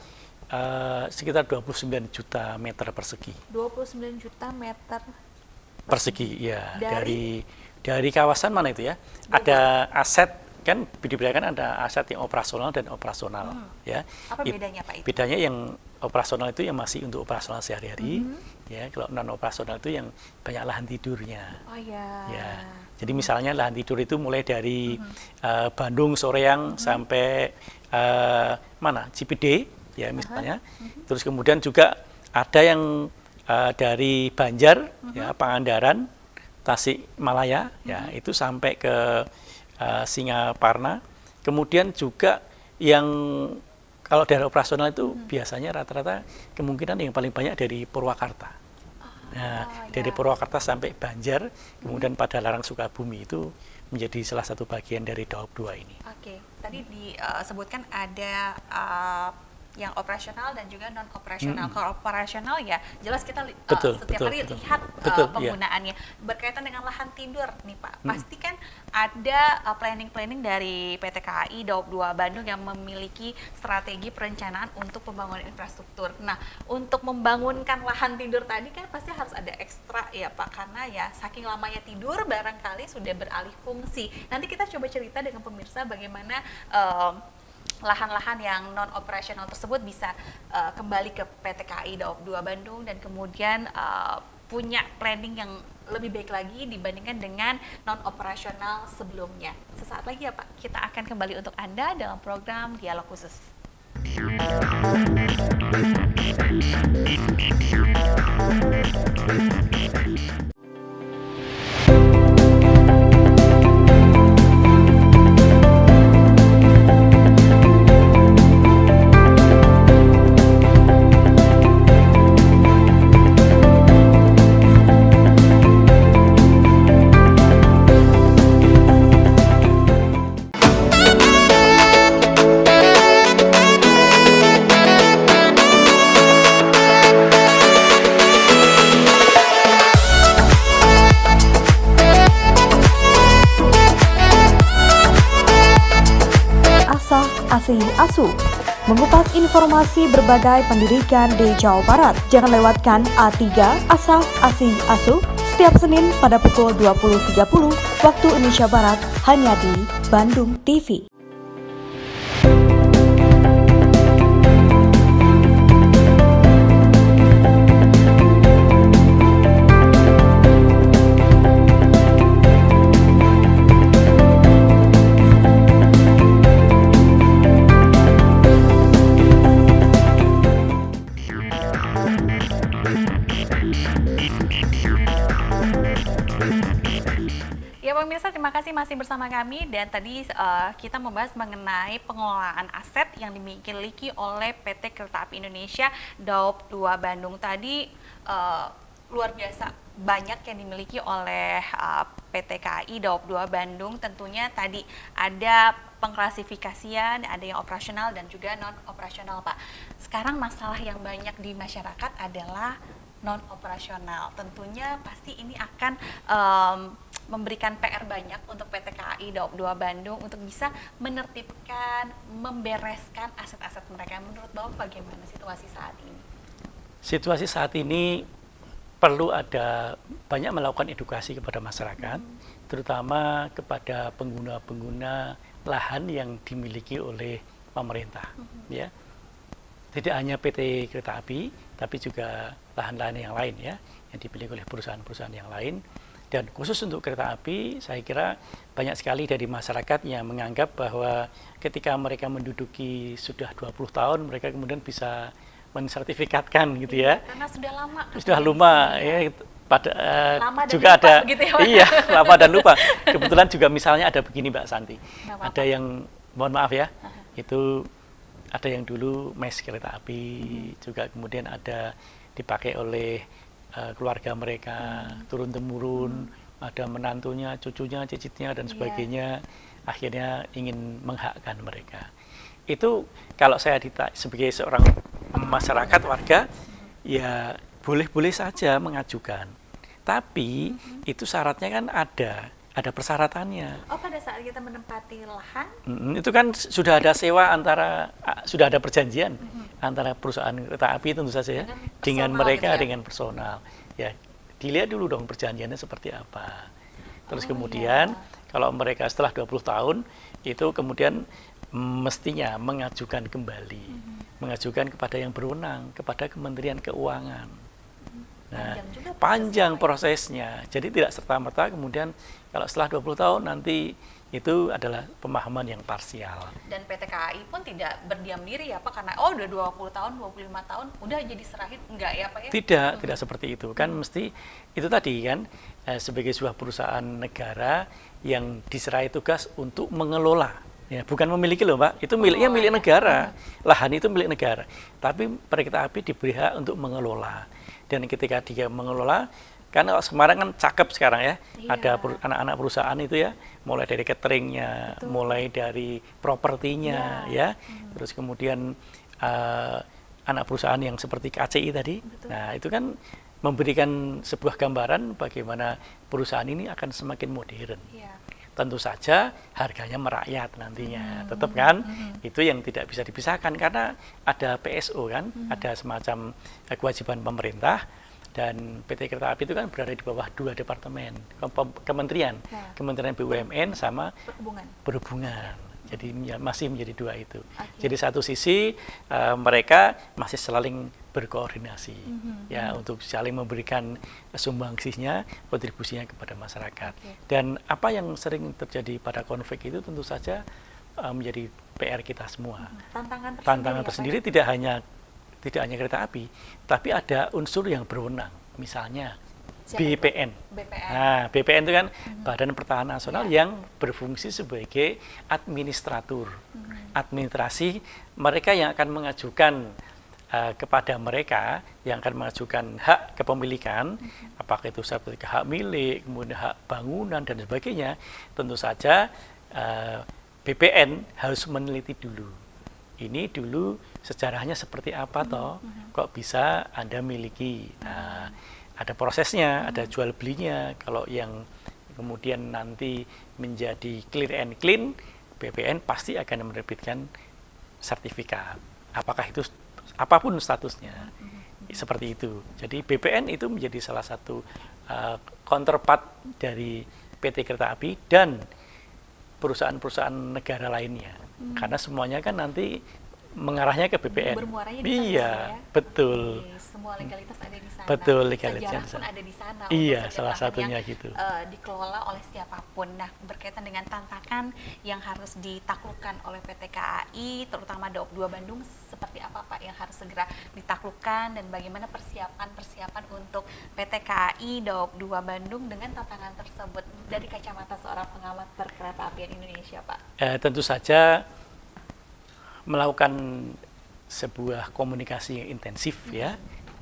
sekitar 29 juta meter persegi. 29 juta meter persegi ya, dari kawasan mana itu ya? Ada aset kan dibedakan ada aset yang operasional dan operasional ya. Apa bedanya Pak itu? Bedanya yang operasional itu yang masih untuk operasional sehari-hari ya. Kalau non operasional itu yang banyak lahan tidurnya. Oh ya. Ya. Jadi misalnya lahan tidur itu mulai dari Bandung Soreang sampai mana? Cipide ya misalnya. Terus kemudian juga ada yang dari Banjar ya, Pangandaran, Tasikmalaya ya, itu sampai ke Singaparna. Kemudian juga yang kalau daerah operasional itu biasanya rata-rata kemungkinan yang paling banyak dari Purwakarta. Nah, dari Purwakarta sampai Banjar, kemudian pada Larang Sukabumi itu menjadi salah satu bagian dari Daop 2 ini. Oke, tadi disebutkan ada yang operasional dan juga non operasional. Kalau operasional ya jelas kita setiap hari lihat penggunaannya. Berkaitan dengan lahan tidur nih Pak, pasti kan ada planning dari PT KAI Daop 2 Bandung yang memiliki strategi perencanaan untuk pembangunan infrastruktur. Nah, untuk membangunkan lahan tidur tadi kan pasti harus ada ekstra ya Pak, karena ya saking lamanya tidur barangkali sudah beralih fungsi. Nanti kita coba cerita dengan pemirsa bagaimana lahan-lahan yang non operasional tersebut bisa kembali ke PT KAI Daop 2 Bandung dan kemudian punya planning yang lebih baik lagi dibandingkan dengan non operasional sebelumnya. Sesaat lagi ya Pak, kita akan kembali untuk Anda dalam program Dialog Khusus. ASU mengupas informasi berbagai pendidikan di Jawa Barat. Jangan lewatkan A3 Asah Asih Asu Setiap Senin pada pukul 20.30 waktu Indonesia Barat hanya di Bandung TV. Ya pemirsa, terima kasih masih bersama kami dan tadi kita membahas mengenai pengelolaan aset yang dimiliki oleh PT Kereta Api Indonesia Daob 2 Bandung. Tadi luar biasa banyak yang dimiliki oleh PT KAI Daob 2 Bandung. Tentunya tadi ada pengklasifikasian, ada yang operasional dan juga non operasional, Pak. Sekarang masalah yang banyak di masyarakat adalah non operasional. Tentunya pasti ini akan memberikan PR banyak untuk PT KAI Daob 2 Bandung untuk bisa menertibkan, membereskan aset-aset mereka. Menurut Bapak bagaimana situasi saat ini? Situasi saat ini perlu ada banyak melakukan edukasi kepada masyarakat, terutama kepada pengguna-pengguna lahan yang dimiliki oleh pemerintah. Ya, tidak hanya PT Kereta Api, tapi juga lahan-lahan yang lain ya, yang dimiliki oleh perusahaan-perusahaan yang lain. Dan khusus untuk kereta api, saya kira banyak sekali dari masyarakat yang menganggap bahwa ketika mereka menduduki sudah 20 tahun, mereka kemudian bisa mensertifikatkan gitu ya. Karena sudah lama. Sudah lama ya. Pada lama dan juga lupa, ada gitu ya, iya lama dan lupa. Kebetulan juga misalnya ada begini Mbak Santi. Ada yang mohon maaf ya, itu ada yang dulu mes kereta api, juga kemudian ada dipakai oleh keluarga mereka turun temurun, ada menantunya, cucunya, cicitnya dan sebagainya, akhirnya ingin menghakkan mereka. Itu kalau saya sebagai seorang masyarakat warga, ya boleh-boleh saja mengajukan, tapi itu syaratnya kan ada persyaratannya. Oh, pada saat kita menempati lahan? Itu kan sudah ada sewa sudah ada perjanjian antara perusahaan kereta api tentu saja ya, dengan mereka gitu ya? Dengan personal. Ya, dilihat dulu dong perjanjiannya seperti apa. Terus kemudian kalau mereka setelah 20 tahun itu kemudian mestinya mengajukan kembali, mengajukan kepada yang berwenang, kepada Kementerian Keuangan. Nah, panjang prosesnya. Jadi tidak serta-merta kemudian kalau setelah 20 tahun nanti itu adalah pemahaman yang parsial. Dan PT KAI pun tidak berdiam diri ya Pak, karena udah 20 tahun, 25 tahun, udah jadi serahin, enggak ya Pak ya? Tidak seperti itu. Kan mesti, itu tadi kan, sebagai sebuah perusahaan negara yang diserahi tugas untuk mengelola. Ya, bukan memiliki loh Pak, itu miliknya milik negara. Lahan itu milik negara. Tapi Kereta Api diberi hak untuk mengelola. Dan ketika dia mengelola, kan kalau Semarang kan cakep sekarang ya, ada anak-anak perusahaan itu ya, mulai dari cateringnya, mulai dari propertinya ya, terus kemudian anak perusahaan yang seperti KCI tadi. Nah itu kan memberikan sebuah gambaran bagaimana perusahaan ini akan semakin modern. Tentu saja harganya merakyat nantinya, tetap kan, itu yang tidak bisa dipisahkan karena ada PSO kan, ada semacam kewajiban pemerintah. Dan PT Kereta Api itu kan berada di bawah dua departemen, kementerian, Kementerian BUMN sama Perhubungan. Jadi masih menjadi dua itu. Jadi satu sisi mereka masih saling berkoordinasi, ya untuk saling memberikan sumbangsihnya, kontribusinya kepada masyarakat. Dan apa yang sering terjadi pada konflik itu tentu saja menjadi PR kita semua. Tantangan tersendiri tidak hanya kereta api, tapi ada unsur yang berwenang, misalnya BPN. Nah, BPN itu kan Badan Pertahanan Nasional yang berfungsi sebagai administratur, administrasi mereka yang akan mengajukan kepada mereka yang akan mengajukan hak kepemilikan, apakah itu seperti hak milik, kemudian hak bangunan dan sebagainya. Tentu saja BPN harus meneliti dulu. Ini dulu sejarahnya seperti apa toh, kok bisa Anda miliki. Nah, ada prosesnya, ada jual belinya. Kalau yang kemudian nanti menjadi clear and clean, BPN pasti akan menerbitkan sertifikat. Apakah itu apapun statusnya. Seperti itu. Jadi BPN itu menjadi salah satu counterpart dari PT Kereta Api dan perusahaan-perusahaan negara lainnya. Karena semuanya kan nanti mengarahnya ke BPN. Bermuaranya di sana, iya, ya? betul. Oke, semua legalitas ada di sana. Betul, legalitasnya Sejarah di pun sana. ada di sana. Iya, untuk salah setiap satunya lahan gitu. yang dikelola oleh siapapun. Nah, berkaitan dengan tantangan yang harus ditaklukkan oleh PT KAI, terutama Daop 2 Bandung, seperti apa Pak yang harus segera ditaklukkan dan bagaimana persiapan untuk PT KAI Daop 2 Bandung dengan tantangan tersebut dari kacamata seorang pengamat perkeretaapian Indonesia, Pak? Tentu saja melakukan sebuah komunikasi yang intensif ya,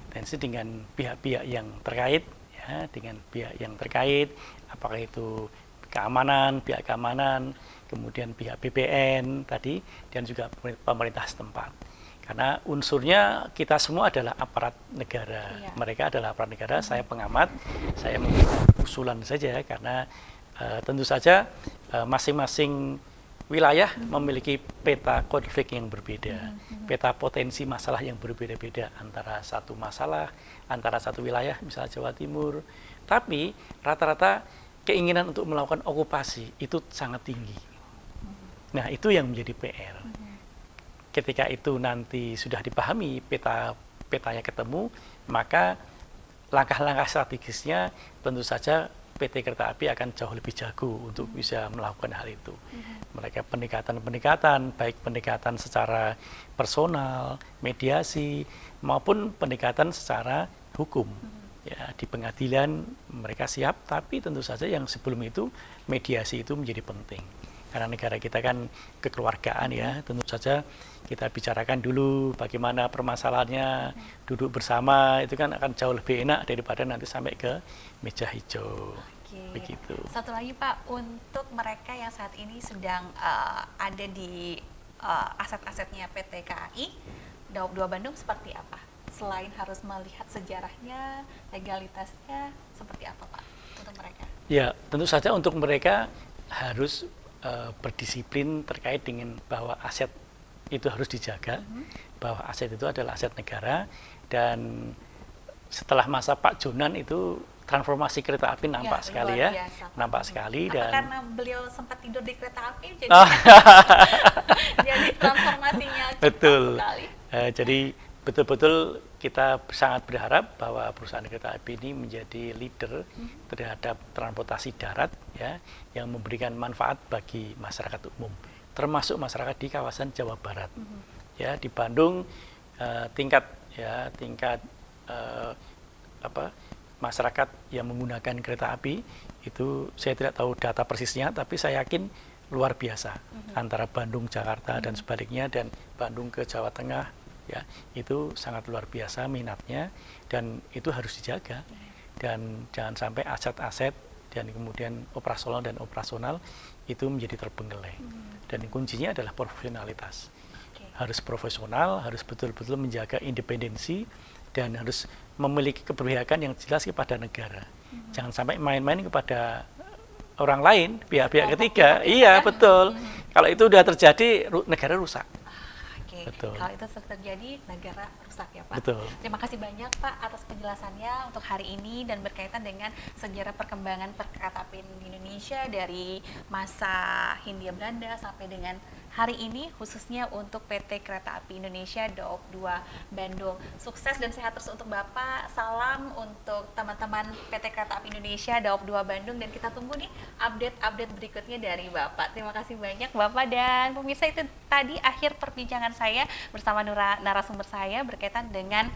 intensif dengan pihak-pihak yang terkait ya, dengan pihak yang terkait, apakah itu keamanan, pihak keamanan, kemudian pihak BPN tadi dan juga pemerintah setempat. Karena unsurnya kita semua adalah aparat negara. Mereka adalah aparat negara, saya pengamat, saya memberikan usulan saja karena tentu saja masing-masing wilayah memiliki peta konflik yang berbeda, peta potensi masalah yang berbeda-beda antara satu masalah, antara satu wilayah, misalnya Jawa Timur. Tapi rata-rata keinginan untuk melakukan okupasi itu sangat tinggi. Nah, itu yang menjadi PR. Ketika itu nanti sudah dipahami, petanya ketemu, maka langkah-langkah strategisnya tentu saja PT Kereta Api akan jauh lebih jago untuk bisa melakukan hal itu. Mereka pendekatan-pendekatan, baik pendekatan secara personal, mediasi, maupun pendekatan secara hukum. Ya, di pengadilan mereka siap, tapi tentu saja yang sebelum itu mediasi itu menjadi penting. Karena negara kita kan kekeluargaan ya, tentu saja kita bicarakan dulu bagaimana permasalahannya, duduk bersama, itu kan akan jauh lebih enak daripada nanti sampai ke meja hijau. Begitu. Satu lagi Pak, untuk mereka yang saat ini sedang ada di aset-asetnya PT KAI, Daop 2 Bandung seperti apa? Selain harus melihat sejarahnya, legalitasnya, seperti apa Pak untuk mereka? Ya, tentu saja untuk mereka harus berdisiplin terkait dengan bahwa aset itu harus dijaga, bahwa aset itu adalah aset negara, dan setelah masa Pak Jonan itu transformasi kereta api nampak sekali ya, nampak sekali. Apa dan karena beliau sempat tidur di kereta api jadi, jadi transformasinya cepat betul. sekali. Jadi betul-betul kita sangat berharap bahwa perusahaan kereta api ini menjadi leader terhadap transportasi darat ya, yang memberikan manfaat bagi masyarakat umum, termasuk masyarakat di kawasan Jawa Barat. Ya, di Bandung tingkat masyarakat yang menggunakan kereta api itu saya tidak tahu data persisnya, tapi saya yakin luar biasa antara Bandung Jakarta dan sebaliknya, dan Bandung ke Jawa Tengah ya, itu sangat luar biasa minatnya, dan itu harus dijaga dan jangan sampai aset-aset dan kemudian operasional itu menjadi terbengkelai. Dan kuncinya adalah profesionalitas. Harus profesional, harus betul-betul menjaga independensi, dan harus memiliki keberpihakan yang jelas kepada negara. Jangan sampai main-main kepada orang lain, pihak-pihak ketiga. Iya, betul. Kalau itu sudah terjadi, negara rusak. Betul. Kalau itu terjadi, negara rusak ya Pak. Betul. Terima kasih banyak Pak atas penjelasannya untuk hari ini dan berkaitan dengan sejarah perkembangan perkeretaapian di Indonesia dari masa Hindia Belanda sampai dengan hari ini, khususnya untuk PT Kereta Api Indonesia Daop 2 Bandung. Sukses dan sehat terus untuk Bapak. Salam untuk teman-teman PT Kereta Api Indonesia Daop 2 Bandung, dan kita tunggu nih update-update berikutnya dari Bapak. Terima kasih banyak Bapak, dan pemirsa, itu tadi akhir perbincangan saya bersama narasumber saya berkaitan dengan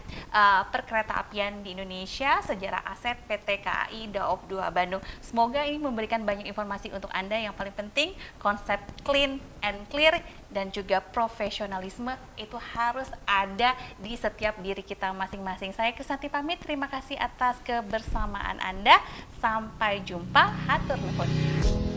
perkeretaapian di Indonesia, sejarah aset PT KAI Daop 2 Bandung. Semoga ini memberikan banyak informasi untuk Anda. Yang paling penting, konsep clean and clear dan juga profesionalisme itu harus ada di setiap diri kita masing-masing. Saya Krisanti pamit, terima kasih atas kebersamaan Anda. Sampai jumpa, hatur nuhun.